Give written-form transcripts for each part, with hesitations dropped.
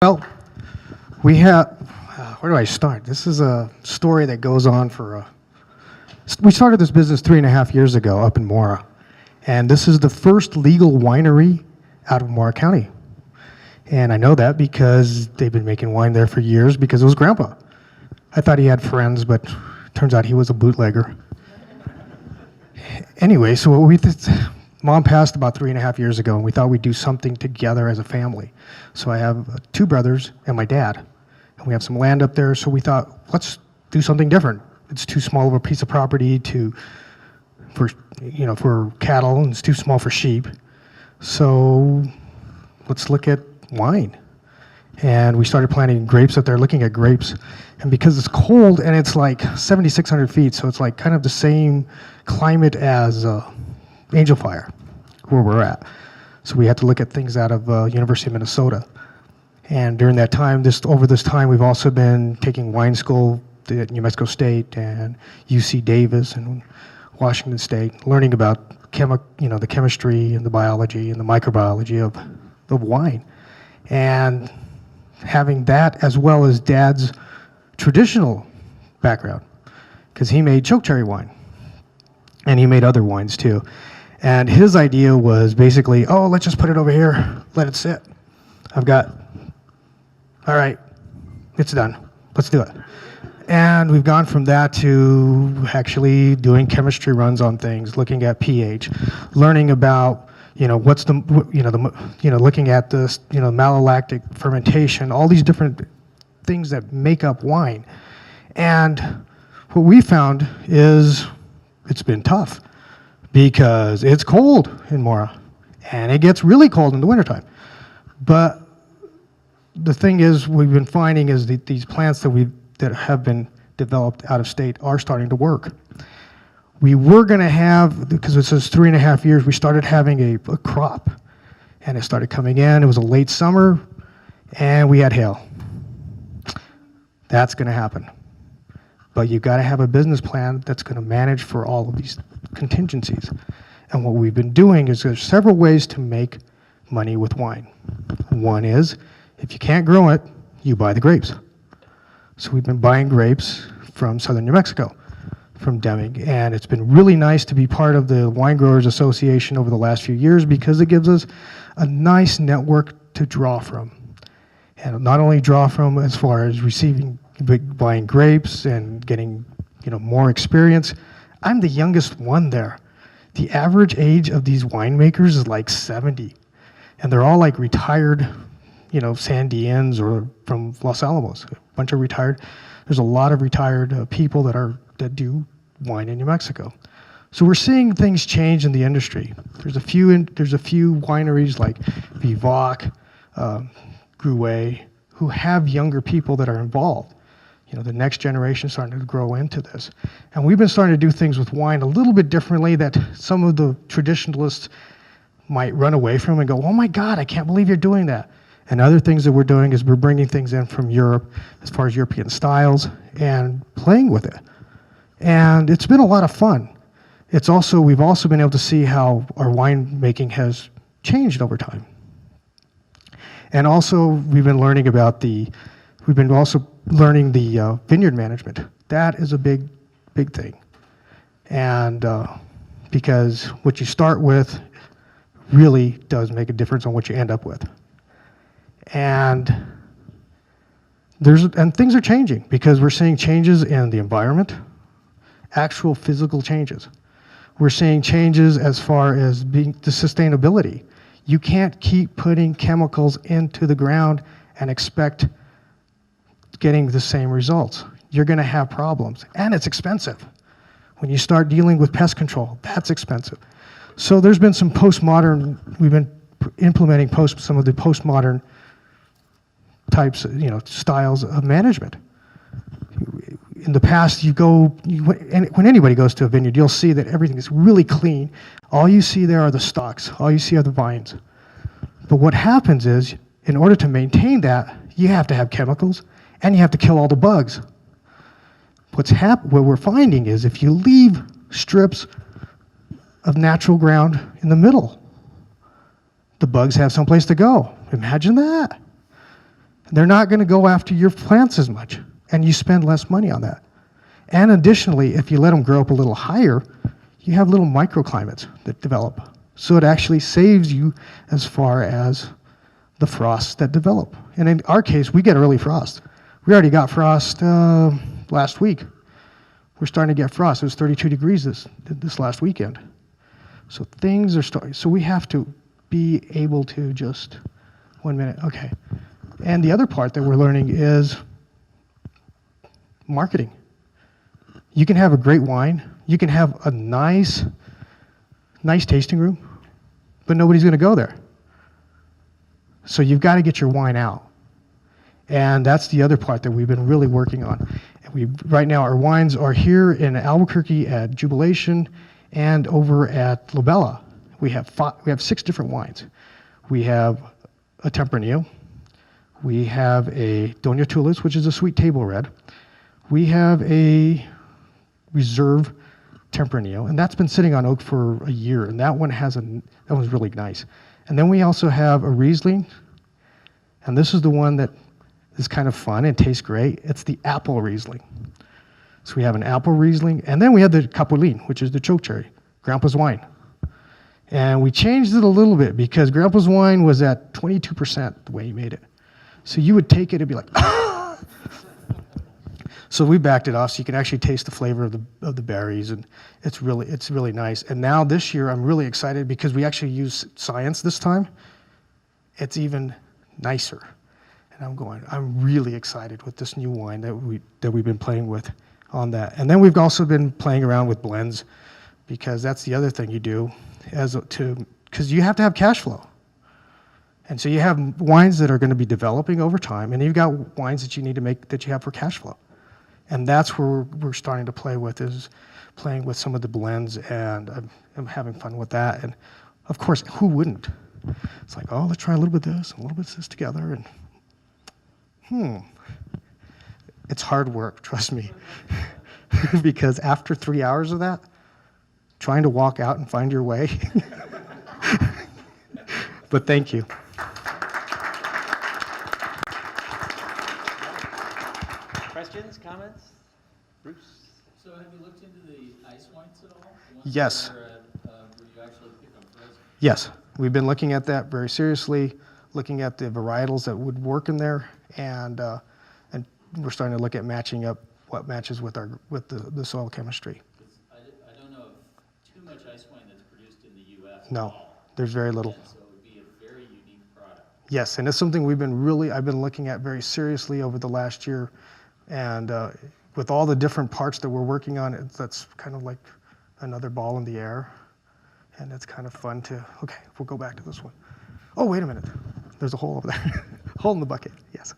Well, we have, where do I start? This is a story that goes on we started this business 3.5 years ago up in Mora. And this is the first legal winery out of Mora County. And I know that because they've been making wine there for years because it was Grandpa. I thought he had friends, but turns out he was a bootlegger. Anyway, so what we did, Mom passed about 3.5 years ago, and we thought we'd do something together as a family. So I have two brothers and my dad, and we have some land up there, so we thought, let's do something different. It's too small of a piece of property for cattle, and it's too small for sheep. So let's look at wine. And we started planting grapes up there, looking at grapes. And because it's cold and it's like 7,600 feet, so it's like kind of the same climate as Angel Fire, where we're at. So we had to look at things out of University of Minnesota. And during that time, over this time, we've also been taking wine school at New Mexico State and UC Davis and Washington State, learning about the chemistry and the biology and the microbiology of wine. And having that as well as Dad's traditional background, because he made chokecherry wine, and he made other wines too. And his idea was basically, let's just put it over here, let it sit. All right, it's done, let's do it. And we've gone from that to actually doing chemistry runs on things, looking at pH, learning about, looking at this, malolactic fermentation, all these different things that make up wine. And what we found is it's been tough because it's cold in Mora and it gets really cold in the wintertime. But the thing is, we've been finding is that these plants that have been developed out of state are starting to work. We were going to have, because it says 3.5 years, we started having a crop, and it started coming in. It was a late summer, and we had hail. That's going to happen. But you've got to have a business plan that's going to manage for all of these contingencies. And what we've been doing is there's several ways to make money with wine. One is, if you can't grow it, you buy the grapes. So we've been buying grapes from southern New Mexico, from Deming, and it's been really nice to be part of the Wine Growers Association over the last few years because it gives us a nice network to draw from. And not only draw from as far as buying grapes and getting more experience. I'm the youngest one there. The average age of these winemakers is like 70, and they're all like retired Sandians or from Los Alamos, a bunch of retired. There's a lot of retired people that do wine in New Mexico. So we're seeing things change in the industry. There's a few wineries like Vivac, Gruet, who have younger people that are involved. The next generation starting to grow into this. And we've been starting to do things with wine a little bit differently that some of the traditionalists might run away from and go, oh my God, I can't believe you're doing that. And other things that we're doing is we're bringing things in from Europe as far as European styles and playing with it. And it's been a lot of fun. We've also been able to see how our wine making has changed over time. And also we've been learning the vineyard management. That is a big, big thing. And because what you start with really does make a difference on what you end up with. And things are changing because we're seeing changes in the environment, actual physical changes. We're seeing changes as far as the sustainability. You can't keep putting chemicals into the ground and expect getting the same results. You're going to have problems, and it's expensive. When you start dealing with pest control, that's expensive. So there's been some we've been implementing some of the postmodern types, styles of management. In the past, when anybody goes to a vineyard, you'll see that everything is really clean. All you see there are the stalks. All you see are the vines. But what happens is, in order to maintain that, you have to have chemicals, and you have to kill all the bugs. What we're finding is if you leave strips of natural ground in the middle, the bugs have someplace to go. Imagine that. They're not going to go after your plants as much, and you spend less money on that. And additionally, if you let them grow up a little higher, you have little microclimates that develop. So it actually saves you as far as the frosts that develop. And in our case, we get early frost. We already got frost last week. We're starting to get frost. It was 32 degrees this last weekend. So things are starting. So we have to be able to just, 1 minute, okay. And the other part that we're learning is marketing. You can have a great wine. You can have a nice tasting room, but nobody's going to go there. So you've got to get your wine out. And that's the other part that we've been really working on. And right now, our wines are here in Albuquerque at Jubilation and over at La Bella. We have 6 different wines. We have a Tempranillo. We have a Doña Tula's, which is a sweet table red. We have a Reserve Tempranillo, and that's been sitting on oak for a year, and that one's really nice. And then we also have a Riesling, and this is the one that is kind of fun and tastes great. It's the apple Riesling. So we have an apple Riesling, and then we have the Capulin, which is the chokecherry, Grandpa's wine. And we changed it a little bit because Grandpa's wine was at 22% the way he made it. So you would take it and be like, ah! So we backed it off so you can actually taste the flavor of the berries, and it's really nice. And now this year I'm really excited because we actually use science this time. It's even nicer. And I'm really excited with this new wine that we've been playing with on that. And then we've also been playing around with blends because that's the other thing you do because you have to have cash flow. And so you have wines that are going to be developing over time, and you've got wines that you need to make that you have for cash flow. And that's where we're starting to play with, is playing with some of the blends, and I'm having fun with that. And of course, who wouldn't? It's like, oh, let's try a little bit of this, and a little bit of this together, and it's hard work, trust me. Because after 3 hours of that, trying to walk out and find your way. But thank you. Questions, comments? Bruce? So have you looked into the ice wines at all? Yes. Where you actually pick them frozen? Yes, we've been looking at that very seriously, looking at the varietals that would work in there, and we're starting to look at matching up what matches with the soil chemistry. I don't know of too much ice wine that's produced in the U.S. No, there's very little. And so it would be a very unique product. Yes, and it's something I've been looking at very seriously over the last year, and with all the different parts that we're working on, that's kind of like another ball in the air, and it's kind of fun okay, we'll go back to this one. Oh, wait a minute, there's a hole over there. Hole in the bucket, yes.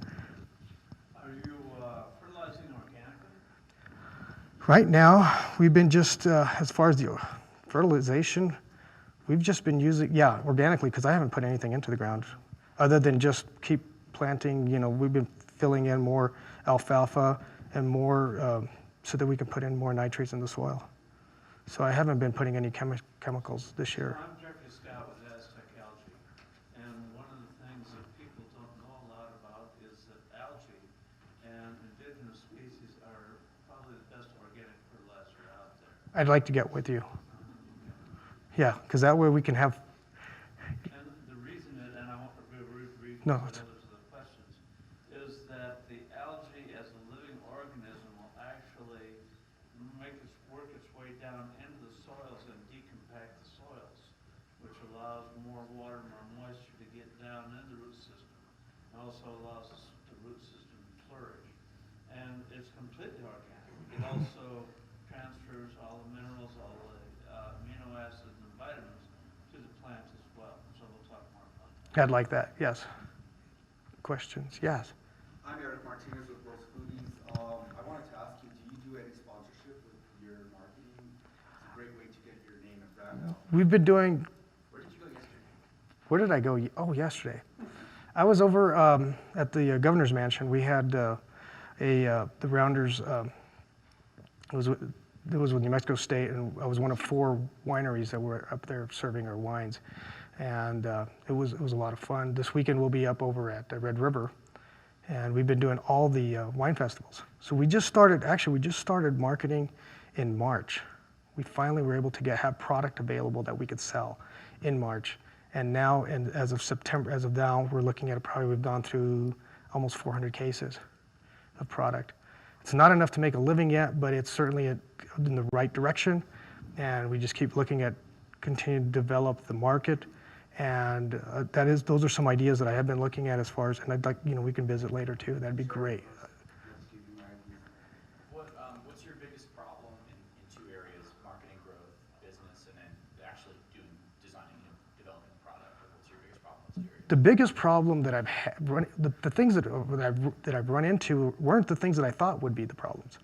Are you fertilizing organically? Right now, we've been just, as far as the fertilization, we've just been using, organically, because I haven't put anything into the ground, other than just keep planting. We've been filling in more alfalfa and more, so that we can put in more nitrates in the soil. So I haven't been putting any chemicals this year. I'm Jeffrey Scott with Aztec Algae, and one of the things that people don't know a lot about is that algae and indigenous species are probably the best organic fertilizer out there. I'd like to get with you. Yeah, because that way we can have. And the reason and I won't read No, others of the questions, is that the algae as a living organism will actually work its way down into the soils and decompact the soils, which allows more water, more moisture to get down in the root system, and also allows the root system to flourish. And it's completely organic. It also transfers all the minerals, all the amino acids and vitamins to the plant as well. So we'll talk more about that. I'd like that, yes. Questions, yes. I'm Eric Martinez with Rose Foodies. I wanted to ask you, do you do any sponsorship with your marketing? It's a great way to get your name and brand out. We've been doing. Where did you go yesterday? Where did I go? Oh, yesterday. I was over at the governor's mansion. We had the Rounders. It was with New Mexico State, and I was one of 4 wineries that were up there serving our wines, and it was a lot of fun. This weekend we'll be up over at Red River, And we've been doing all the wine festivals. So we just started marketing in March. We finally were able to have product available that we could sell in March. And now, as of now, we're looking at we've gone through almost 400 cases of product. It's not enough to make a living yet, but it's certainly in the right direction. And we just keep looking at continuing to develop the market. And those are some ideas that I have been looking at as far as, and I'd like, we can visit later too. That'd be great. What's your biggest problem in two areas, marketing, growth, business, and then actually designing and developing a product? What's your biggest problem in those two areas? The biggest problem that the things that I've run into weren't the things that I thought would be the problems.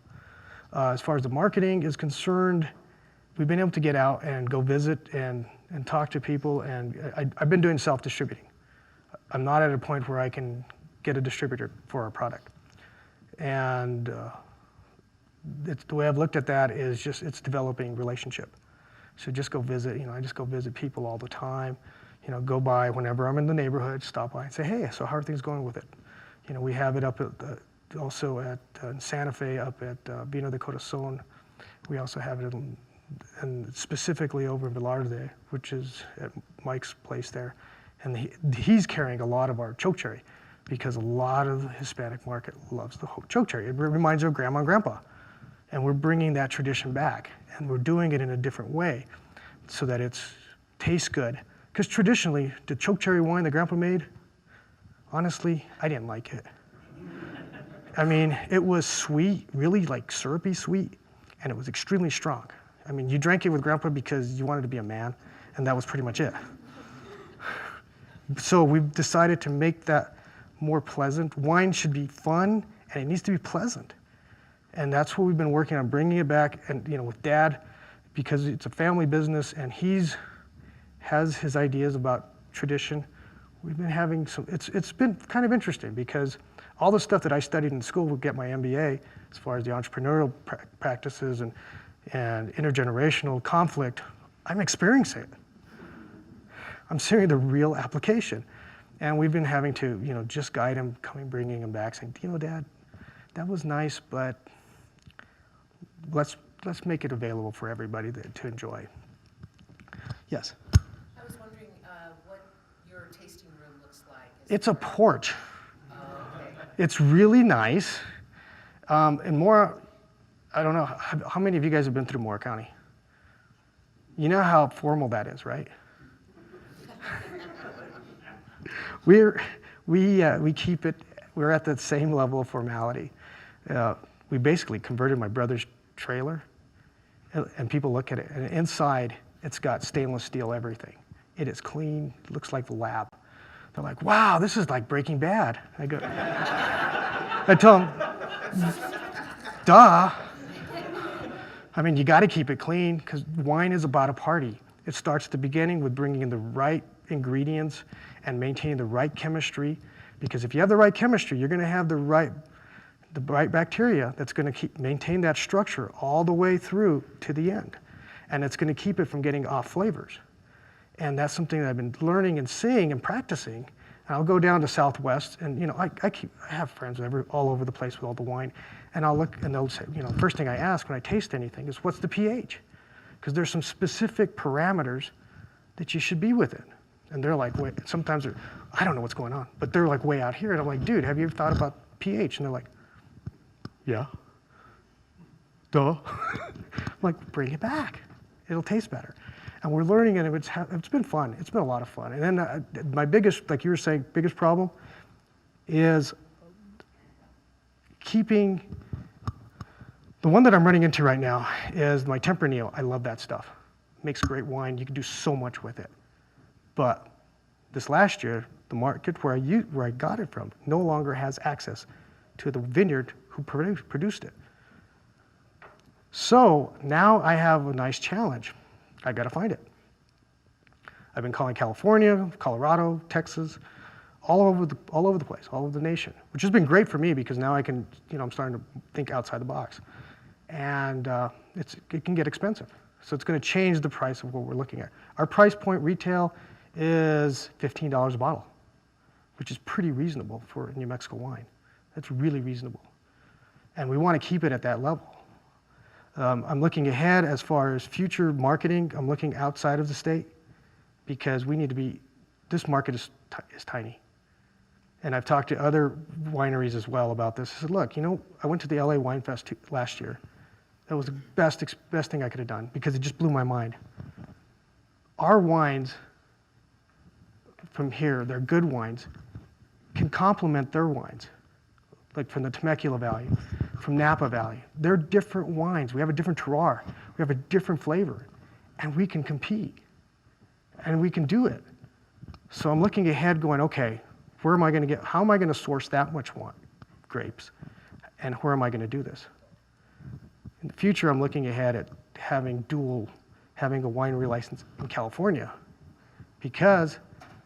As far as the marketing is concerned, we've been able to get out and go visit and talk to people, and I've been doing self-distributing. I'm not at a point where I can get a distributor for our product. And the way I've looked at that is just it's developing relationship. So just go visit, I just go visit people all the time, go by whenever I'm in the neighborhood, stop by and say, hey, so how are things going with it? We have it up at also at Santa Fe, up at Vino de Corazon. We also have it and specifically over in Velarde, which is at Mike's place there. And he's carrying a lot of our chokecherry because a lot of the Hispanic market loves the chokecherry. It reminds them of grandma and grandpa. And we're bringing that tradition back. And we're doing it in a different way so that it tastes good. Because traditionally, the chokecherry wine that grandpa made, honestly, I didn't like it. I mean, it was sweet, really like syrupy sweet, and it was extremely strong. I mean, you drank it with grandpa because you wanted to be a man, and that was pretty much it. So we've decided to make that more pleasant. Wine should be fun, and it needs to be pleasant. And that's what we've been working on, bringing it back, and with Dad, because it's a family business, and has his ideas about tradition. We've been having it's been kind of interesting because all the stuff that I studied in school would get my MBA as far as the entrepreneurial practices and intergenerational conflict, I'm experiencing it. I'm seeing the real application. And we've been having to, just guide him, bringing him back, saying, Dad, that was nice, but let's make it available for everybody to enjoy. Yes? I was wondering what your tasting room looks like. It's a porch. Oh, okay. It's really nice. And more, I don't know, how many of you guys have been through Moore County? You know how formal that is, right? We keep it, we're at the same level of formality. We basically converted my brother's trailer, and people look at it, and inside, it's got stainless steel everything. It is clean, looks like the lab. They're like, wow, this is like Breaking Bad. I tell them, duh. I mean, you got to keep it clean because wine is about a party. It starts at the beginning with bringing in the right ingredients and maintaining the right chemistry. Because if you have the right chemistry, you're going to have the right bacteria that's going to maintain that structure all the way through to the end. And it's going to keep it from getting off flavors. And that's something that I've been learning and seeing and practicing. And I'll go down to Southwest, and I have friends all over the place with all the wine, and I'll look, and they'll say, first thing I ask when I taste anything is, what's the pH? Because there's some specific parameters that you should be within. And they're like, wait, sometimes I don't know what's going on, but they're like way out here, and I'm like, dude, have you ever thought about pH? And they're like, yeah, duh. I'm like, bring it back. It'll taste better. And we're learning, and it's been fun. It's been a lot of fun. And then my biggest, like you were saying, biggest problem is keeping, the one that I'm running into right now is my Tempranillo. I love that stuff. Makes great wine. You can do so much with it. But this last year, the market where I got it from no longer has access to the vineyard who produced it. So now I have a nice challenge. I got to find it. I've been calling California, Colorado, Texas, all over the place, all over the nation, which has been great for me because now I can, I'm starting to think outside the box. And it can get expensive. So it's going to change the price of what we're looking at. Our price point retail is $15 a bottle, which is pretty reasonable for New Mexico wine. That's really reasonable. And we want to keep it at that level. I'm looking ahead as far as future marketing. I'm looking outside of the state because we need to be, this market is tiny. And I've talked to other wineries as well about this. I said, look, I went to the LA Wine Fest last year. That was the best thing I could have done because it just blew my mind. Our wines from here, they're good wines, can complement their wines, like from the Temecula Valley, from Napa Valley. They're different wines. We have a different terroir. We have a different flavor, and we can compete, and we can do it. So I'm looking ahead going, okay, how am I going to source that much grapes, and where am I going to do this? In the future, I'm looking ahead at having a winery license in California because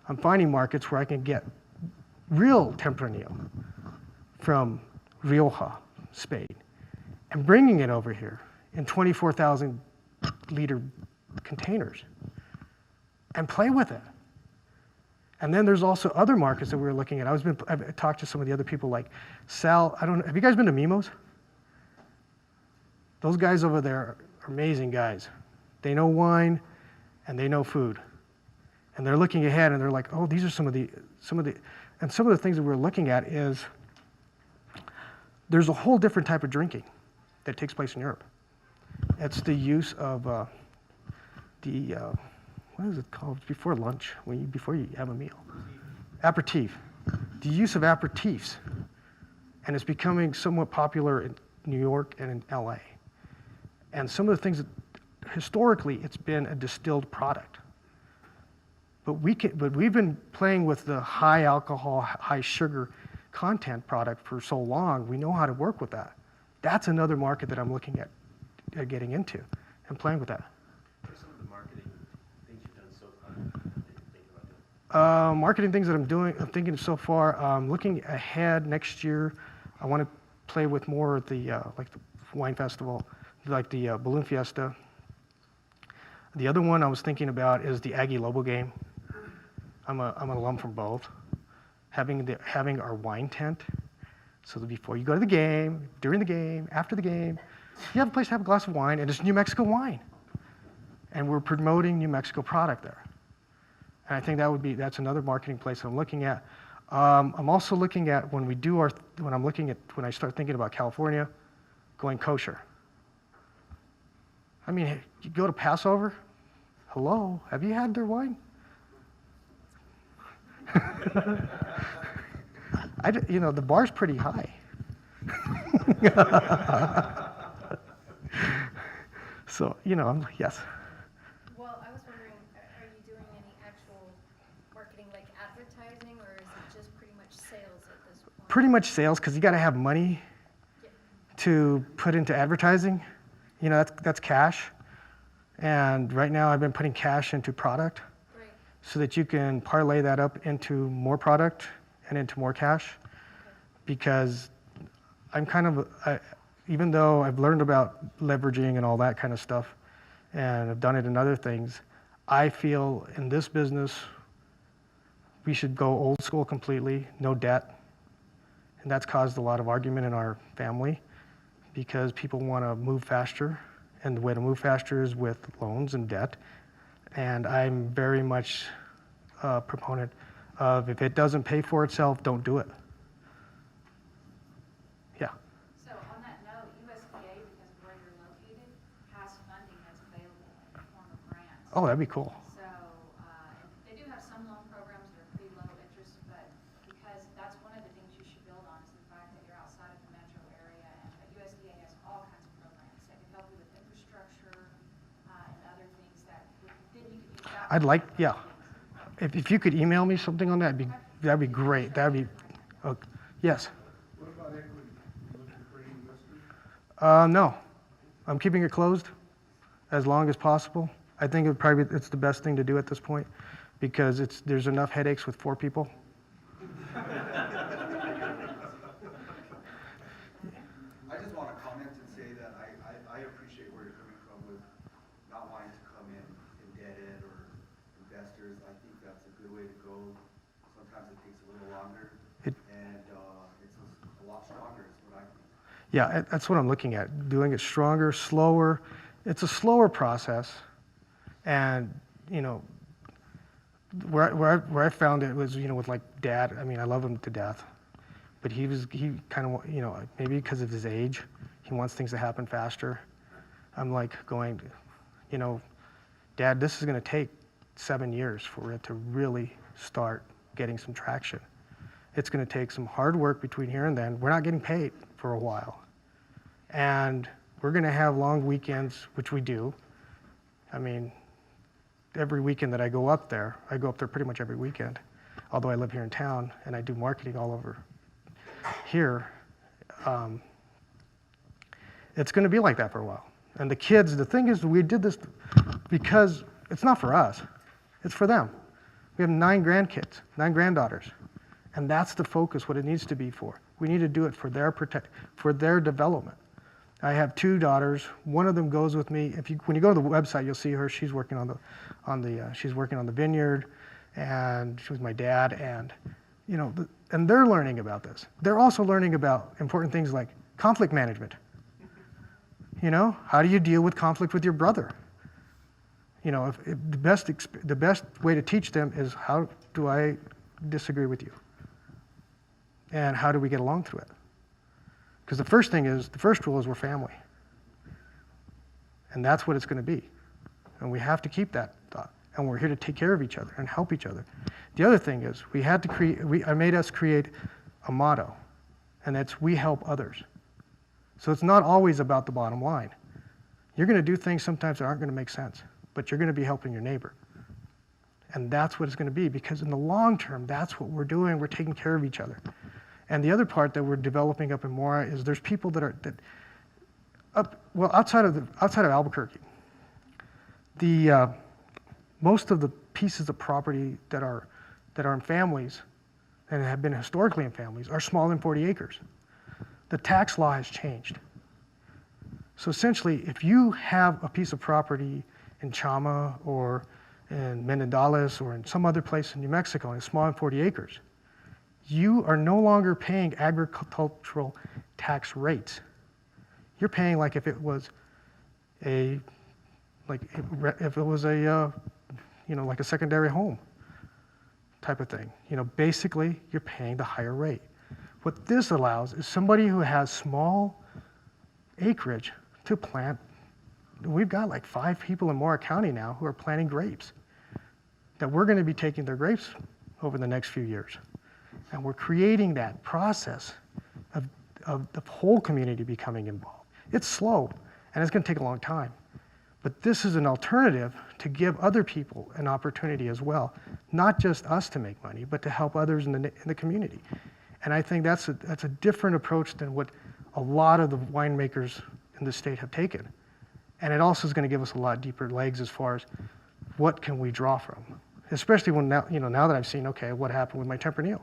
I'm finding markets where I can get real Tempranillo from Rioja, Spain, and bringing it over here in 24,000 liter containers and play with it. And then there's also other markets that we're looking at. I've talked to some of the other people like Sal, have you guys been to Mimo's? Those guys over there are amazing guys. They know wine and they know food. And they're looking ahead and they're like, oh, these are some of the things that we're looking at is there's a whole different type of drinking that takes place in Europe. It's the use of what is it called? Before lunch, before you have a meal. Aperitif. The use of aperitifs. And it's becoming somewhat popular in New York and in LA. And some of the things that historically it's been a distilled product. But we've been playing with the high alcohol, high sugar content product for so long, we know how to work with that. That's another market that I'm looking at getting into and playing with that. What are some of the marketing things you've done so far that you're thinking about doing? Marketing things that I'm thinking of so far, looking ahead next year, I want to play with more of the, like the wine festival, like the Balloon Fiesta. The other one I was thinking about is the Aggie Lobo game. I'm an alum from both. Having our wine tent, so that before you go to the game, during the game, after the game, you have a place to have a glass of wine, and it's New Mexico wine. And we're promoting New Mexico product there. And I think that's another marketing place I'm looking at. I'm also looking at when I start thinking about California, going kosher. I mean, you go to Passover, hello, have you had their wine? The bar's pretty high. So, yes. Well, I was wondering, are you doing any actual marketing, like advertising, or is it just pretty much sales at this point? Pretty much sales, because you got to have money to put into advertising. That's cash. And right now I've been putting cash into product so that you can parlay that up into more product and into more cash. Because I'm even though I've learned about leveraging and all that kind of stuff, and I've done it in other things, I feel in this business, we should go old school completely, no debt. And that's caused a lot of argument in our family because people want to move faster. And the way to move faster is with loans and debt. And I'm very much a proponent of if it doesn't pay for itself, don't do it. Yeah. So on that note, USDA, because of where you're located, has funding that's available in the form of grants. Oh, that'd be cool. So they do have some loan programs that are pretty low interest, but because that's one of the things you should build on is the fact that you're outside of the metro area, and USDA has all kinds of programs that can help you with infrastructure and other things that then you could use that. I'd like, yeah. If you could email me something on that, that'd be great. Yes. What about equity? You looking for any investors? No, I'm keeping it closed as long as possible. I think it's the best thing to do at this point because there's enough headaches with 4 people. I just want to comment and say that I appreciate where you're coming from with not wanting to come in indebted or investors. I think that's a good way to go. Sometimes it takes a little longer, and it's a lot stronger is what I think. Yeah, that's what I'm looking at, doing it stronger, slower. It's a slower process. And, you know, where I found it was, you know, with like Dad, I mean, I love him to death, but he kind of, you know, maybe because of his age, he wants things to happen faster. I'm like going, you know, Dad, this is going to take 7 years for it to really start getting some traction. It's going to take some hard work between here and then. We're not getting paid for a while. And we're going to have long weekends, which we do. I mean, every weekend that I go up there pretty much every weekend, although I live here in town and I do marketing all over here. It's going to be like that for a while. And the kids, the thing is, we did this because it's not for us, it's for them. We have 9 grandkids, 9 granddaughters, and that's the focus, what it needs to be for. We need to do it for their development. I have 2 daughters. One of them goes with me. When you go to the website, you'll see her. She's working she's working on the vineyard, and she was my dad. And you know, and they're learning about this. They're also learning about important things like conflict management. You know, how do you deal with conflict with your brother? You know, the best way to teach them is, how do I disagree with you, and how do we get along through it? Because the first rule is we're family. And that's what it's going to be. And we have to keep that thought. And we're here to take care of each other and help each other. The other thing is, I made us create a motto, and that's we help others. So it's not always about the bottom line. You're going to do things sometimes that aren't going to make sense, but you're going to be helping your neighbor. And that's what it's going to be, because in the long term, that's what we're doing. We're taking care of each other. And the other part that we're developing up in Mora is there's people outside of Albuquerque, most of the pieces of property that are in families and have been historically in families are smaller than 40 acres. The tax law has changed. So essentially, if you have a piece of property in Chama or in Menendales or in some other place in New Mexico and it's smaller than 40 acres, you are no longer paying agricultural tax rates. You're paying like if it was a secondary home type of thing. You know, basically you're paying the higher rate. What this allows is somebody who has small acreage to plant. We've got like 5 people in Mora County now who are planting grapes, that we're going to be taking their grapes over the next few years. And we're creating that process of the whole community becoming involved. It's slow, and it's going to take a long time. But this is an alternative to give other people an opportunity as well, not just us to make money, but to help others in the community. And I think that's a different approach than what a lot of the winemakers in the state have taken. And it also is going to give us a lot deeper legs as far as what can we draw from, especially now that I've seen, okay, what happened with my Tempranillo.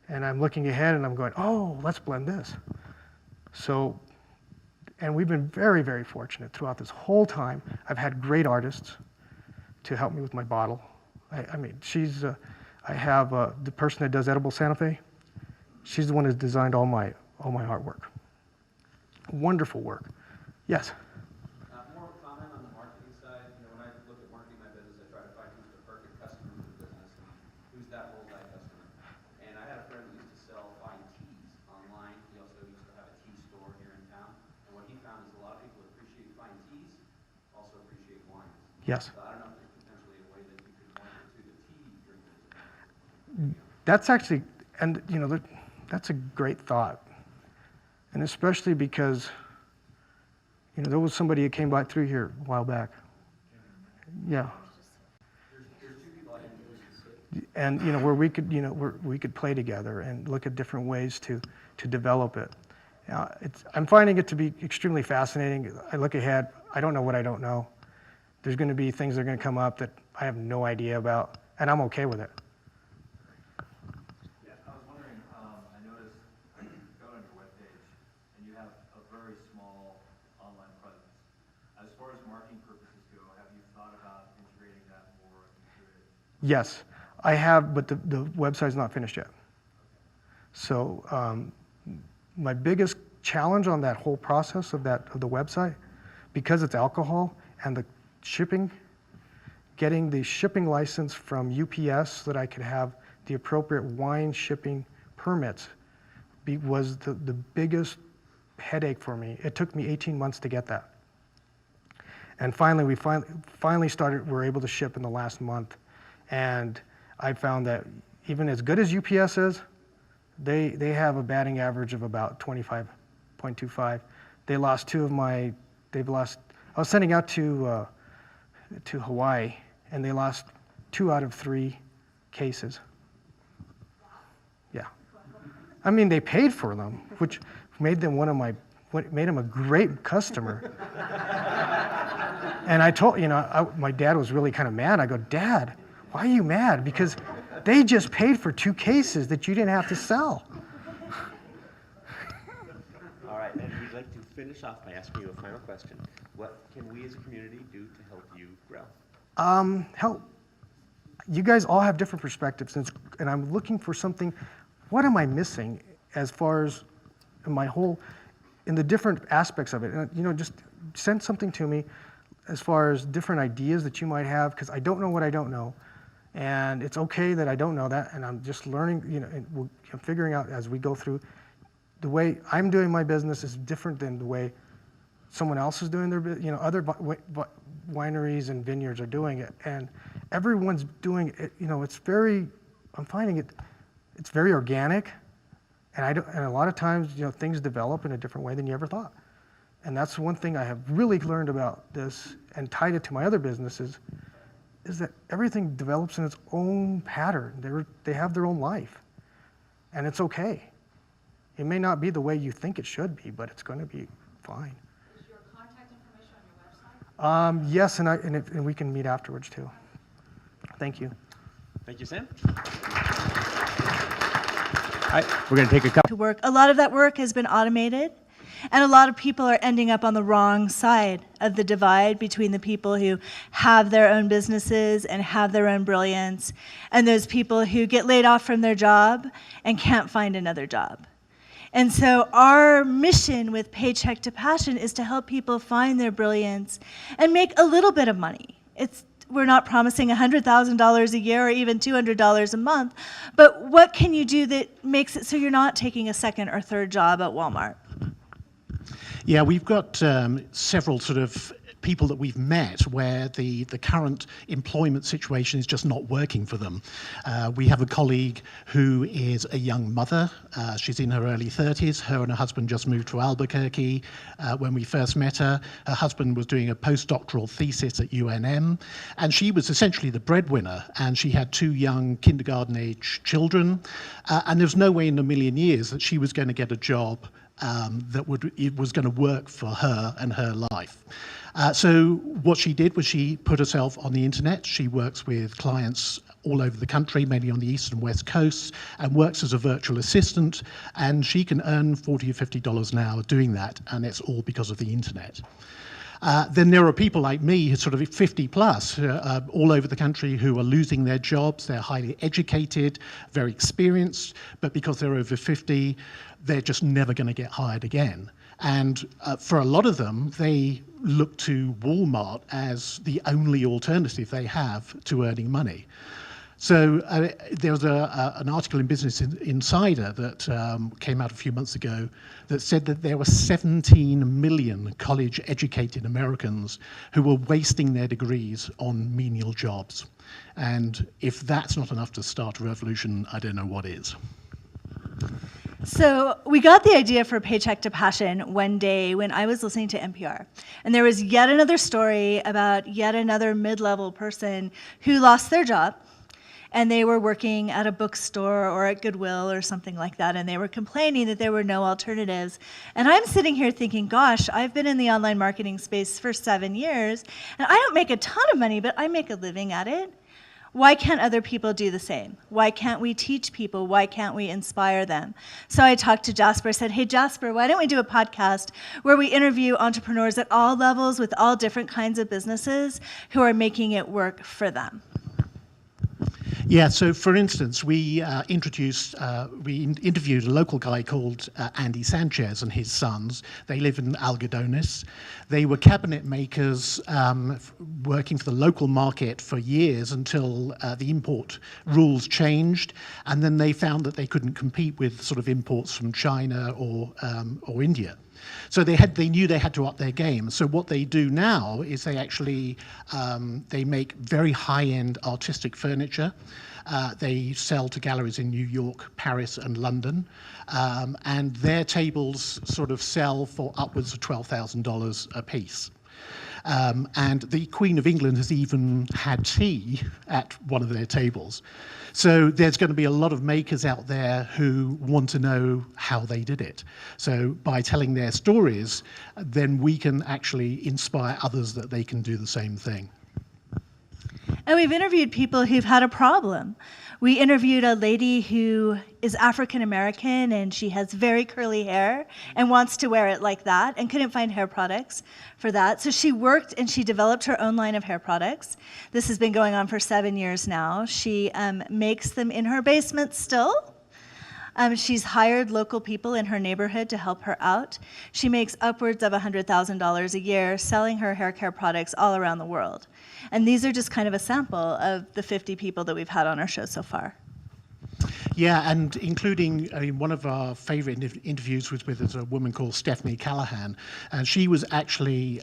And I'm looking ahead and I'm going, oh, let's blend this. So, and we've been very, very fortunate throughout this whole time. I've had great artists to help me with my bottle. I have the person that does Edible Santa Fe. She's the one who's designed all my artwork. Wonderful work. Yes? More of a comment on the marketing side. You know, when I look at marketing my business, I try to find who's the perfect customer for the business and who's that bullseye customer. And I had a friend who used to sell fine teas online. He also used to have a tea store here in town. And what he found is a lot of people appreciate fine teas, also appreciate wines. Yes. So I don't know if there's potentially a way that you could market to the tea drinkers. That's actually, and you know, that's a great thought. And especially because, you know, there was somebody that came by through here a while back. Yeah. And you know, where we could play together and look at different ways to develop it. I'm finding it to be extremely fascinating. I look ahead. I don't know what I don't know. There's going to be things that are going to come up that I have no idea about, and I'm okay with it. Yeah, I was wondering, I noticed going on your webpage, and you have a very small online presence. As far as marketing purposes go, have you thought about integrating that more into it? Yes, I have, but the website's not finished yet. So my biggest challenge on that whole process of the website, because it's alcohol and the shipping, getting the shipping license from UPS so that I could have the appropriate wine shipping permits was the biggest headache for me. It took me 18 months to get that. And finally, we were able to ship in the last month. And I found that even as good as UPS is, they have a batting average of about 25.25. They lost two of I was sending out to Hawaii, and they lost 2 out of 3 cases. Yeah. I mean, they paid for them, which made them made them a great customer. And I told, my dad was really kind of mad. I go, Dad, why are you mad? Because they just paid for 2 cases that you didn't have to sell. All right, and we'd like to finish off by asking you a final question. What can we as a community do to help you grow? Help. You guys all have different perspectives, and I'm looking for something. What am I missing as far as in the different aspects of it? And, just send something to me as far as different ideas that you might have, because I don't know what I don't know. And it's okay that I don't know that, and I'm just learning, and I'm figuring out as we go through. The way I'm doing my business is different than the way someone else is doing their business. Other wineries and vineyards are doing it, and everyone's doing it. I'm finding it's very organic, and a lot of times, things develop in a different way than you ever thought. And that's one thing I have really learned about this and tied it to my other businesses, is that everything develops in its own pattern. They have their own life, and it's okay. It may not be the way you think it should be, but it's going to be fine. Is your contact information on your website? Yes, and we can meet afterwards too. Thank you. Thank you, Sam. All right, we're going to take a couple. To work. A lot of that work has been automated, and a lot of people are ending up on the wrong side of the divide between the people who have their own businesses and have their own brilliance, and those people who get laid off from their job and can't find another job. And so our mission with Paycheck to Passion is to help people find their brilliance and make a little bit of money. We're not promising $100,000 a year or even $200 a month, but what can you do that makes it so you're not taking a second or third job at Walmart? Yeah, we've got several sort of people that we've met where the current employment situation is just not working for them. We have a colleague who is a young mother. She's in her early 30s. Her and her husband just moved to Albuquerque. When we first met her, her husband was doing a postdoctoral thesis at UNM, and she was essentially the breadwinner, and she had 2 young kindergarten-age children, and there's no way in a million years that she was going to get a job that was going to work for her and her life. So what she did was she put herself on the internet. She works with clients all over the country, mainly on the east and west coasts, and works as a virtual assistant, and she can earn $40 or $50 an hour doing that, and it's all because of the internet. Then there are people like me, sort of 50 plus, all over the country who are losing their jobs. They're highly educated, very experienced, but because they're over 50, they're just never going to get hired again. And for a lot of them, they look to Walmart as the only alternative they have to earning money. So there was an article in Business Insider that came out a few months ago that said that there were 17 million college-educated Americans who were wasting their degrees on menial jobs. And if that's not enough to start a revolution, I don't know what is. So we got the idea for Paycheck to Passion one day when I was listening to NPR. And there was yet another story about yet another mid-level person who lost their job. And they were working at a bookstore or at Goodwill or something like that, and they were complaining that there were no alternatives. And I'm sitting here thinking, gosh, I've been in the online marketing space for 7 years, and I don't make a ton of money, but I make a living at it. Why can't other people do the same? Why can't we teach people? Why can't we inspire them? So I talked to Jasper. I said, hey, Jasper, why don't we do a podcast where we interview entrepreneurs at all levels with all different kinds of businesses who are making it work for them? Yeah, so for instance, we interviewed a local guy called Andy Sanchez and his sons. They live in Algodones. They were cabinet makers working for the local market for years until the import rules changed, and then they found that they couldn't compete with sort of imports from China or India. So they knew they had to up their game. So what they do now is they actually they make very high-end artistic furniture. They sell to galleries in New York, Paris, and London, and their tables sort of sell for upwards of $12,000 a piece. And the Queen of England has even had tea at one of their tables. So there's going to be a lot of makers out there who want to know how they did it. So by telling their stories, then we can actually inspire others that they can do the same thing. And we've interviewed people who've had a problem. We interviewed a lady who is African American and she has very curly hair and wants to wear it like that and couldn't find hair products for that. So she worked and she developed her own line of hair products. This has been going on for 7 years now. She makes them in her basement still. She's hired local people in her neighborhood to help her out. She makes upwards of $100,000 a year selling her hair care products all around the world. And these are just kind of a sample of the 50 people that we've had on our show so far. Yeah, and including, I mean, one of our favorite interviews was with a woman called Stephanie Callahan, and she was actually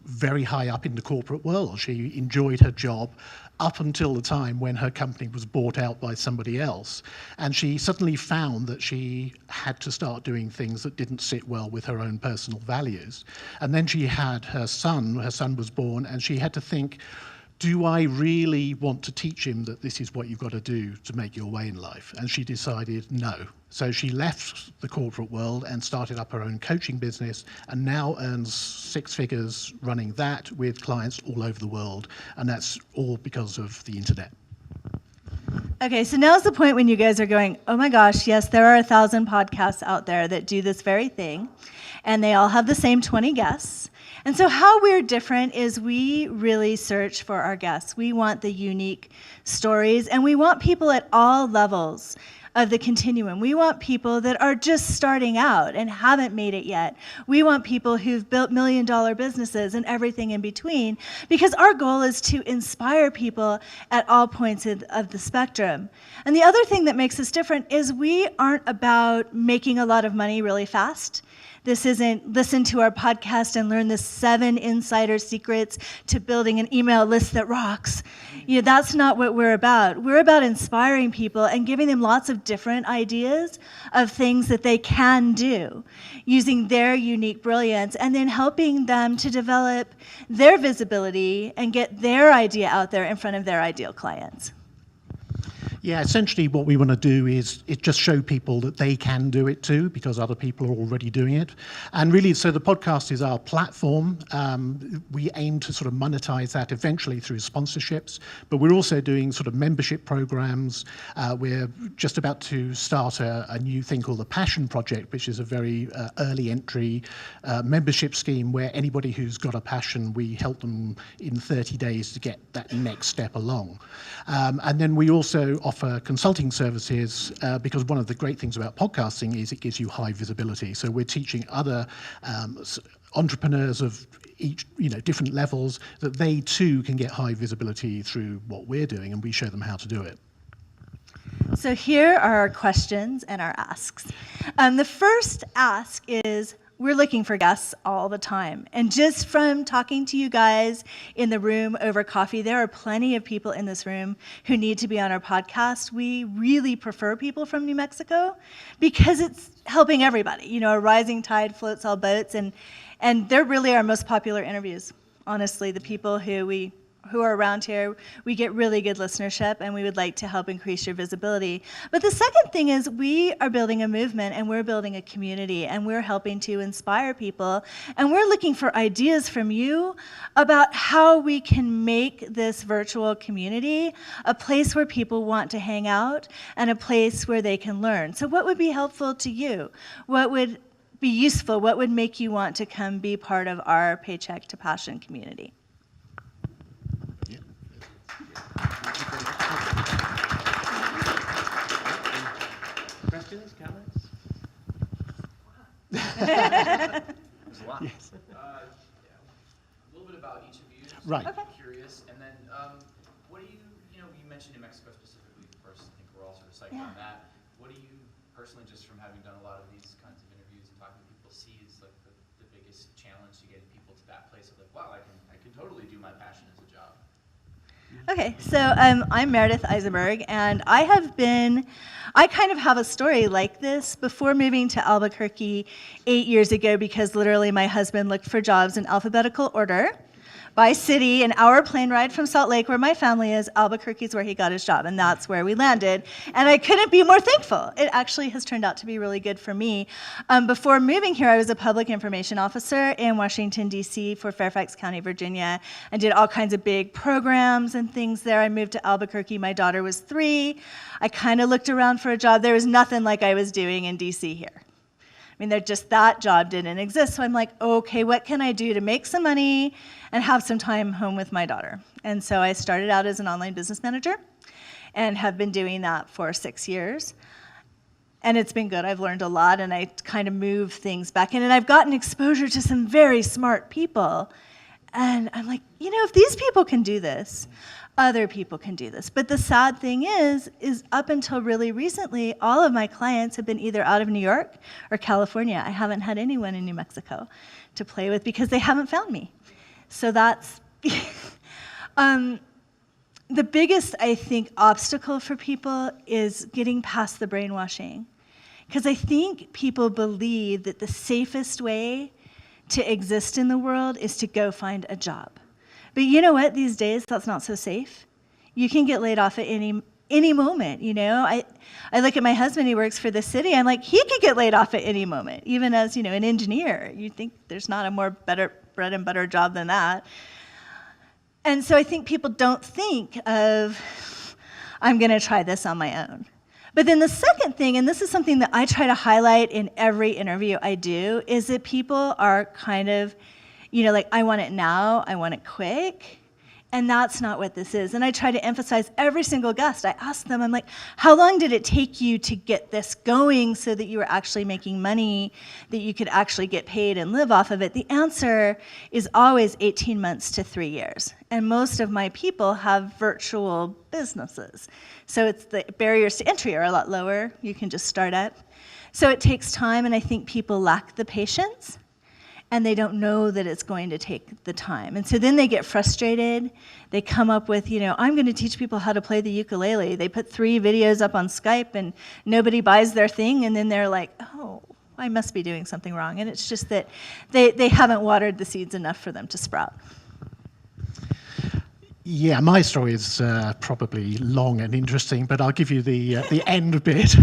very high up in the corporate world. She enjoyed her job up until the time when her company was bought out by somebody else. And she suddenly found that she had to start doing things that didn't sit well with her own personal values. And then she had her son was born, and she had to think, do I really want to teach him that this is what you've got to do to make your way in life? And she decided no. So she left the corporate world and started up her own coaching business and now earns 6 figures running that with clients all over the world. And that's all because of the internet. Okay, so now's the point when you guys are going, oh my gosh, yes, there are 1,000 podcasts out there that do this very thing, and they all have the same 20 guests. And so how we're different is we really search for our guests. We want the unique stories, and we want people at all levels of the continuum. We want people that are just starting out and haven't made it yet. We want people who've built million-dollar businesses and everything in between, because our goal is to inspire people at all points of the spectrum. And the other thing that makes us different is we aren't about making a lot of money really fast. This isn't listen to our podcast and learn the 7 insider secrets to building an email list that rocks. You know, that's not what we're about. We're about inspiring people and giving them lots of different ideas of things that they can do using their unique brilliance, and then helping them to develop their visibility and get their idea out there in front of their ideal clients. Yeah, essentially what we want to do is just show people that they can do it too, because other people are already doing it. And really, so the podcast is our platform. We aim to sort of monetize that eventually through sponsorships, but we're also doing sort of membership programs. We're just about to start a new thing called the Passion Project, which is a very early entry membership scheme where anybody who's got a passion, we help them in 30 days to get that next step along. And then we also offer consulting services because one of the great things about podcasting is it gives you high visibility. So we're teaching other entrepreneurs of each, different levels that they too can get high visibility through what we're doing, and we show them how to do it. So here are our questions and our asks. The first ask is, we're looking for guests all the time. And just from talking to you guys in the room over coffee, there are plenty of people in this room who need to be on our podcast. We really prefer people from New Mexico because it's helping everybody. A rising tide floats all boats, and they're really our most popular interviews. Honestly, the people who are around here, we get really good listenership, and we would like to help increase your visibility. But the second thing is we are building a movement, and we're building a community, and we're helping to inspire people, and we're looking for ideas from you about how we can make this virtual community a place where people want to hang out and a place where they can learn. So what would be helpful to you? What would be useful? What would make you want to come be part of our Paycheck to Passion community? There's a lot. Yes. A little bit about each of you. Just Right. Curious, and then what do you mentioned New Mexico specifically first. I think we're all sort of psyched on that. What do you personally, just from having done a lot of these kinds of interviews and talking to people, see as like the biggest challenge to getting people to that place of like, wow, I can totally do my passion as a job? Okay, so I'm Meredith Eisenberg, and I kind of have a story like this before moving to Albuquerque 8 years ago, because literally my husband looked for jobs in alphabetical order by city, an hour plane ride from Salt Lake, where my family is. Albuquerque is where he got his job, and that's where we landed. And I couldn't be more thankful. It actually has turned out to be really good for me. Before moving here, I was a public information officer in Washington, D.C. for Fairfax County, Virginia, and did all kinds of big programs and things there. I moved to Albuquerque. My daughter was 3. I kind of looked around for a job. There was nothing like I was doing in D.C. here. I mean, that job didn't exist. So I'm like, okay, what can I do to make some money and have some time home with my daughter? And so I started out as an online business manager and have been doing that for 6 years. And it's been good. I've learned a lot, and I kind of move things back in. And I've gotten exposure to some very smart people. And I'm like, if these people can do this, other people can do this. But the sad thing is up until really recently, all of my clients have been either out of New York or California. I haven't had anyone in New Mexico to play with because they haven't found me. So that's the biggest, I think, obstacle for people is getting past the brainwashing. Because I think people believe that the safest way to exist in the world is to go find a job. But you know what? These days, that's not so safe. You can get laid off at any moment, I look at my husband, he works for the city. I'm like, he could get laid off at any moment, even as, an engineer. You'd think there's not a better bread and butter job than that. And so I think people don't think of, I'm going to try this on my own. But then the second thing, and this is something that I try to highlight in every interview I do, is that people are kind of, like, I want it now, I want it quick, and that's not what this is. And I try to emphasize every single guest. I ask them, I'm like, how long did it take you to get this going so that you were actually making money, that you could actually get paid and live off of it? The answer is always 18 months to 3 years. And most of my people have virtual businesses. So it's the barriers to entry are a lot lower. You can just start up. So it takes time, and I think people lack the patience, and they don't know that it's going to take the time. And so then they get frustrated. They come up with, I'm going to teach people how to play the ukulele. They put 3 videos up on Skype, and nobody buys their thing, and then they're like, oh, I must be doing something wrong. And it's just that they haven't watered the seeds enough for them to sprout. Yeah, my story is probably long and interesting, but I'll give you the end bit.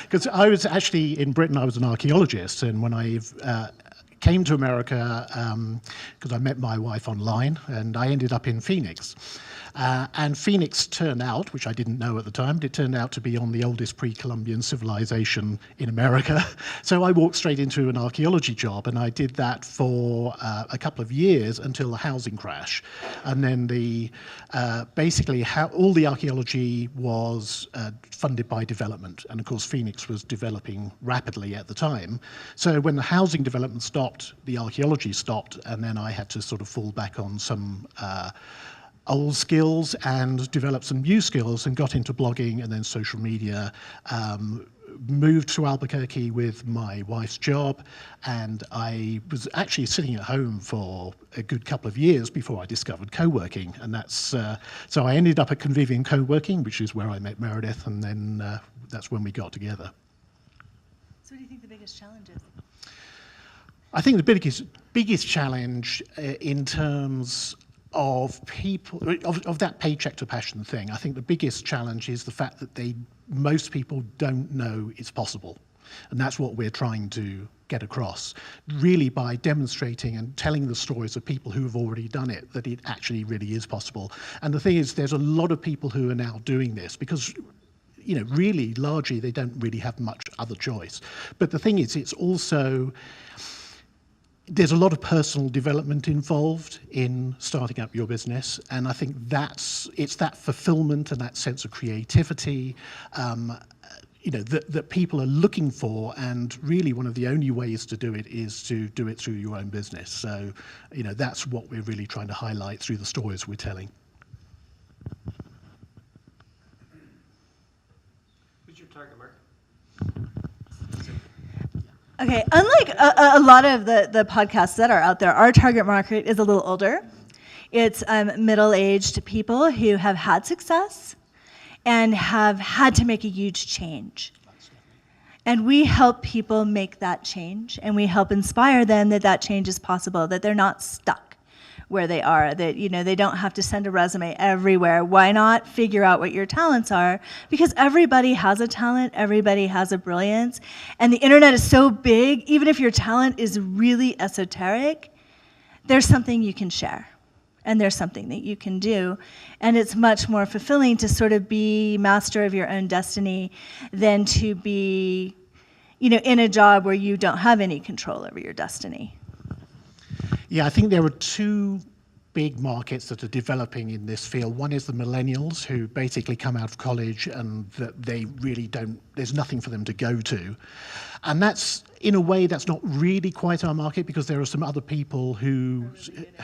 Because I was actually in Britain, I was an archaeologist, and when I came to America, because I met my wife online, and I ended up in Phoenix. And Phoenix turned out, which I didn't know at the time, but it turned out to be on the oldest pre-Columbian civilization in America. So I walked straight into an archaeology job, and I did that for a couple of years until the housing crash. And then basically all the archaeology was funded by development. And of course, Phoenix was developing rapidly at the time. So when the housing development stopped, the archaeology stopped, and then I had to sort of fall back on some old skills and developed some new skills, and got into blogging and then social media. Moved to Albuquerque with my wife's job, and I was actually sitting at home for a good couple of years before I discovered co-working, and that's so I ended up at Convivium Co-working, which is where I met Meredith, and then that's when we got together. So what do you think the biggest challenge is? I think the biggest challenge in terms of people, of that paycheck to passion thing, I think the biggest challenge is the fact that most people don't know it's possible. And that's what we're trying to get across, really, by demonstrating and telling the stories of people who have already done it, that it actually really is possible. And the thing is, there's a lot of people who are now doing this because, really, largely, they don't really have much other choice. But the thing is, it's also, there's a lot of personal development involved in starting up your business, and I think it's that fulfillment and that sense of creativity. that people are looking for, and really one of the only ways to do it is to do it through your own business. So, that's what we're really trying to highlight through the stories we're telling. Who's your target market? Okay, unlike a lot of the podcasts that are out there, our target market is a little older. It's middle-aged people who have had success and have had to make a huge change. And we help people make that change, and we help inspire them that that change is possible, that they're not stuck where they are, that they don't have to send a resume everywhere. Why not figure out what your talents are? Because everybody has a talent, everybody has a brilliance, and the internet is so big, even if your talent is really esoteric, there's something you can share. And there's something that you can do. And it's much more fulfilling to sort of be master of your own destiny than to be, in a job where you don't have any control over your destiny. Yeah, I think there are two big markets that are developing in this field. One is the millennials, who basically come out of college and that they really there's nothing for them to go to. And that's, in a way, that's not really quite our market, because there are some other people who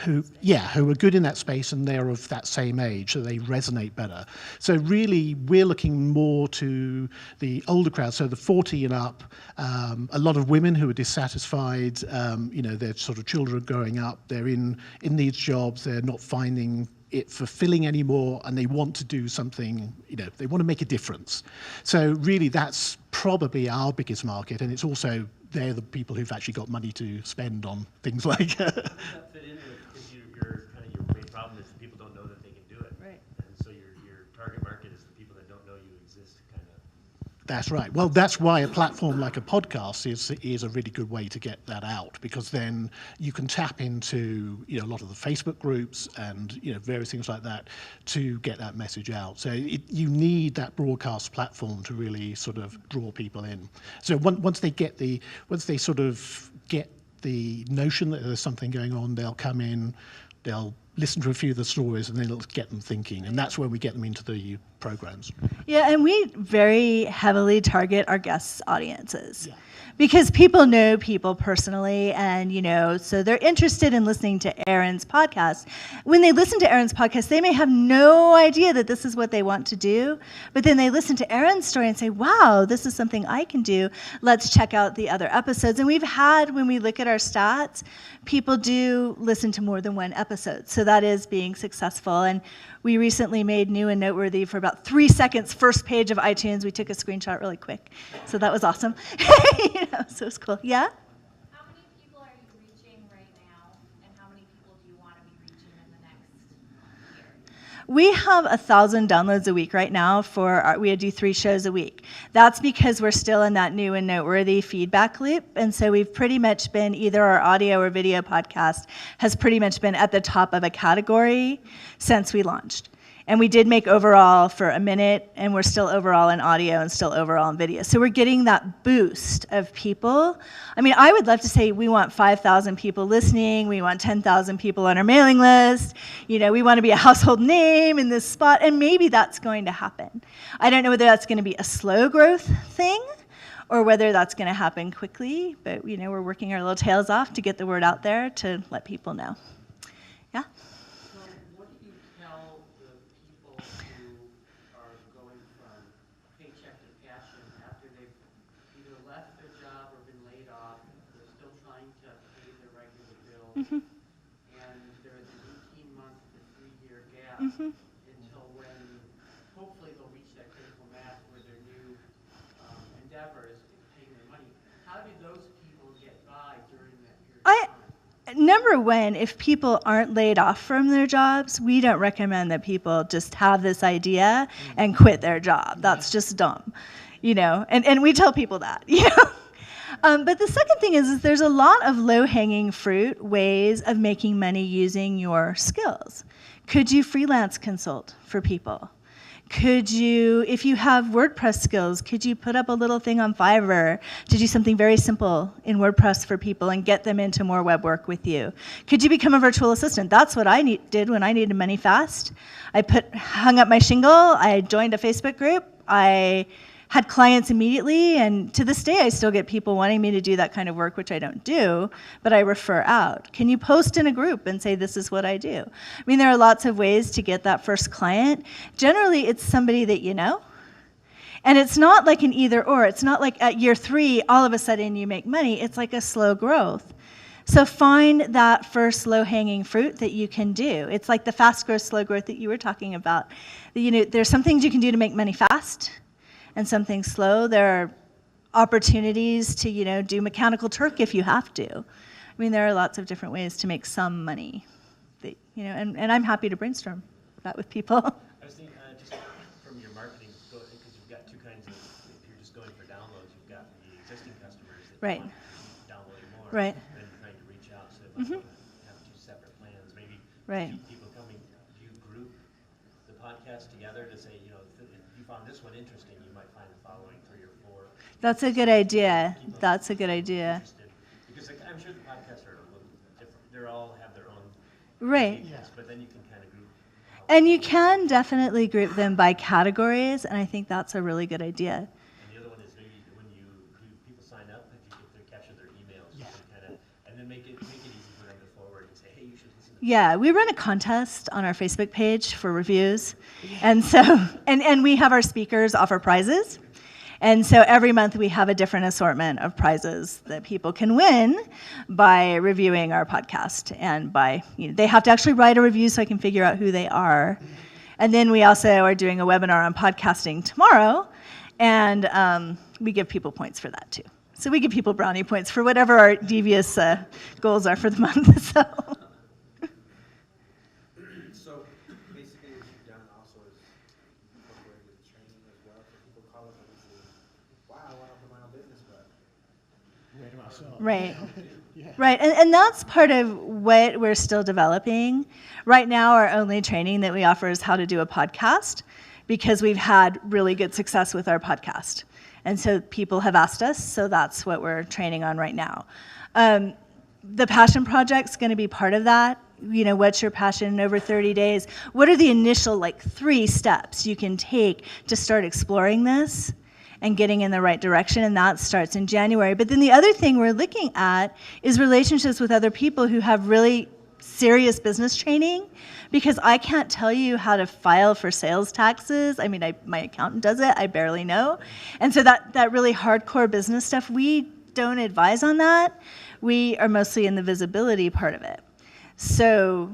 are good in that space, and they're of that same age, so they resonate better. So really, we're looking more to the older crowd, so the 40 and up, a lot of women who are dissatisfied, their sort of children growing up, they're in these jobs, they're not finding it fulfilling anymore, and they want to do something, they want to make a difference. So really, that's probably our biggest market, and it's also, they're the people who've actually got money to spend on things like. How does that fit into it? Because your main problem is people don't know that they can do it. Right. And so your target market is the people that don't know you exist, kind of. That's right. Well, that's why a platform like a podcast is a really good way to get that out, because then you can tap into a lot of the Facebook groups and various things like that to get that message out. So you need that broadcast platform to really sort of draw people in. So once they sort of get the notion that there's something going on, they'll come in, they'll listen to a few of the stories, and then it'll get them thinking, and that's when we get them into the programs. Yeah, and we very heavily target our guests' audiences. Yeah. Because people know people personally, and so they're interested in listening to Aaron's podcast. When they listen to Aaron's podcast, they may have no idea that this is what they want to do, but then they listen to Aaron's story and say, wow, this is something I can do. Let's check out the other episodes. And we've had, when we look at our stats, people do listen to more than one episode. So that is being successful. And we recently made New and Noteworthy for about 3 seconds, first page of iTunes. We took a screenshot really quick. So that was awesome. So it's cool. Yeah? How many people are you reaching right now, and how many people do you want to be reaching in the next year? We have 1,000 downloads a week right now we do 3 shows a week. That's because we're still in that New and Noteworthy feedback loop. And so we've pretty much been, either our audio or video podcast has pretty much been at the top of a category since we launched. And we did make overall for a minute, and we're still overall in audio and still overall in video. So we're getting that boost of people. I mean, I would love to say we want 5,000 people listening, we want 10,000 people on our mailing list, we want to be a household name in this spot, and maybe that's going to happen. I don't know whether that's going to be a slow growth thing or whether that's going to happen quickly, but we're working our little tails off to get the word out there to let people know. Yeah? So what do you tell the people who are going from paycheck to passion after they've either left their job or been laid off, they're still trying to pay their regular bills, and there's an 18-month to 3-year gap until when hopefully they'll reach that critical mass where their new endeavor is paying their money. How do those people get by during that period of time? Number one, if people aren't laid off from their jobs, we don't recommend that people just have this idea and quit their job. That's just dumb, and we tell people that, But the second thing is there's a lot of low-hanging fruit ways of making money using your skills. Could you freelance consult for people? Could you, if you have WordPress skills, could you put up a little thing on Fiverr to do something very simple in WordPress for people and get them into more web work with you? Could you become a virtual assistant? That's what I did when I needed money fast. I hung up my shingle, I joined a Facebook group, I had clients immediately, and to this day I still get people wanting me to do that kind of work, which I don't do, but I refer out. Can you post in a group and say, this is what I do? I mean, there are lots of ways to get that first client. Generally, it's somebody that you know. And it's not like an either or. It's not like at year 3, all of a sudden you make money. It's like a slow growth. So find that first low-hanging fruit that you can do. It's like the fast growth, slow growth that you were talking about. You know, there's some things you can do to make money fast and some things slow. There are opportunities to, you know, do mechanical Turk if you have to. I mean, there are lots of different ways to make some money. That, you know, and I'm happy to brainstorm that with people. I was thinking, just from your marketing, because you've got two kinds of, if you're just going for downloads, you've got the existing customers that Right. want to keep downloading more. Right. And trying to reach out, so if you have two separate plans, maybe Right. keep people coming. Do you group the podcast together to say, you know, if you found this one interesting, you might find the following 3 or 4. That's a good idea. That's a good idea. Interested. Because like, I'm sure the podcasts are a little different. They all have their own Right. uniqueness, but then you can kind of group. And you can definitely group them by categories, and I think that's a really good idea. And the other one is maybe when you do people sign up, if you get to capture their emails, you can kind of, and then make it easy for them to forward and say, hey, you should listen to Yeah, we run a contest on our Facebook page for reviews. And so, and we have our speakers offer prizes. And so every month we have a different assortment of prizes that people can win by reviewing our podcast. And by, you know, they have to actually write a review so I can figure out who they are. And then we also are doing a webinar on podcasting tomorrow. And we give people points for that too. So we give people brownie points for whatever our devious goals are for the month. So. So basically what you've done also is incorporated training as well. So people call up and say, wow, I want to open my own business, but where do I start? Right. Right, and that's part of what we're still developing. Right now, our only training that we offer is how to do a podcast, because we've had really good success with our podcast. And so people have asked us, so that's what we're training on right now. The Passion Project's going to be part of that. You know, what's your passion in over 30 days? What are the initial, like, 3 steps you can take to start exploring this and getting in the right direction? And that starts in January. But then the other thing we're looking at is relationships with other people who have really serious business training, because I can't tell you how to file for sales taxes. I mean, my accountant does it. I barely know. And so that really hardcore business stuff, we don't advise on that. We are mostly in the visibility part of it. So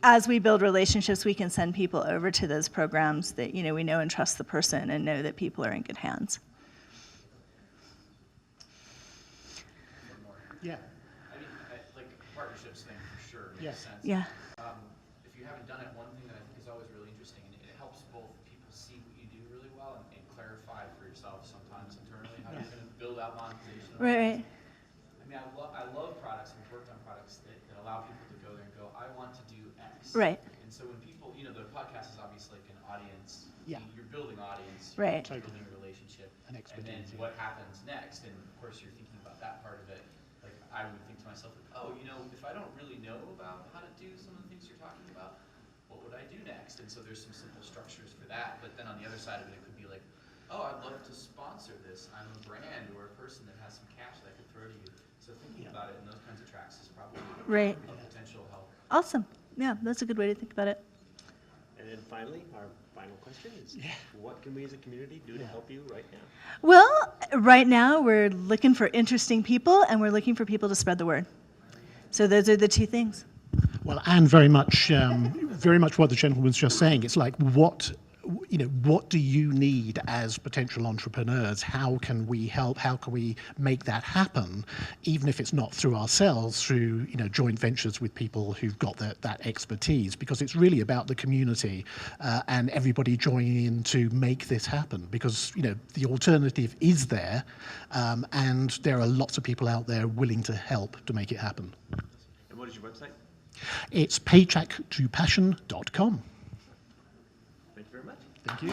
as we build relationships, we can send people over to those programs that, you know, we know and trust the person and know that people are in good hands. Yeah. I mean, like partnerships thing for sure makes sense. Yeah. If you haven't done it, one thing that I think is always really interesting, and it helps both people see what you do really well and clarify for yourself sometimes internally how you're going to build out monetization. Right. I mean, I love products and worked on products that allow people to go there and go, I want to do X. Right. And so when people, you know, the podcast is obviously like an audience. Yeah. You're building audience. Right. You're building a relationship. An And then expertise, what happens next? And of course, you're thinking about that part of it. Like, I would think to myself, like, oh, you know, if I don't really know about how to do some of the things you're talking about, what would I do next? And so there's some simple structures for that. But then on the other side of it, it could be like, oh, I'd love to sponsor this. I'm a brand or a person that has some cash that I could throw to you. So thinking about it in those kinds of tracks is probably Right. a potential help. Awesome. Yeah, that's a good way to think about it. And then finally, our final question is, what can we as a community do to help you right now? Well, right now we're looking for interesting people, and we're looking for people to spread the word. So those are the 2 things. Well, and very much what the gentleman was just saying. It's like, what do you need as potential entrepreneurs? How can we help? How can we make that happen? Even if it's not through ourselves, through, you know, joint ventures with people who've got that expertise, because it's really about the community and everybody joining in to make this happen. Because, you know, the alternative is there, and there are lots of people out there willing to help to make it happen. And what is your website? It's paycheck2passion.com. Thank you very much. Thank you.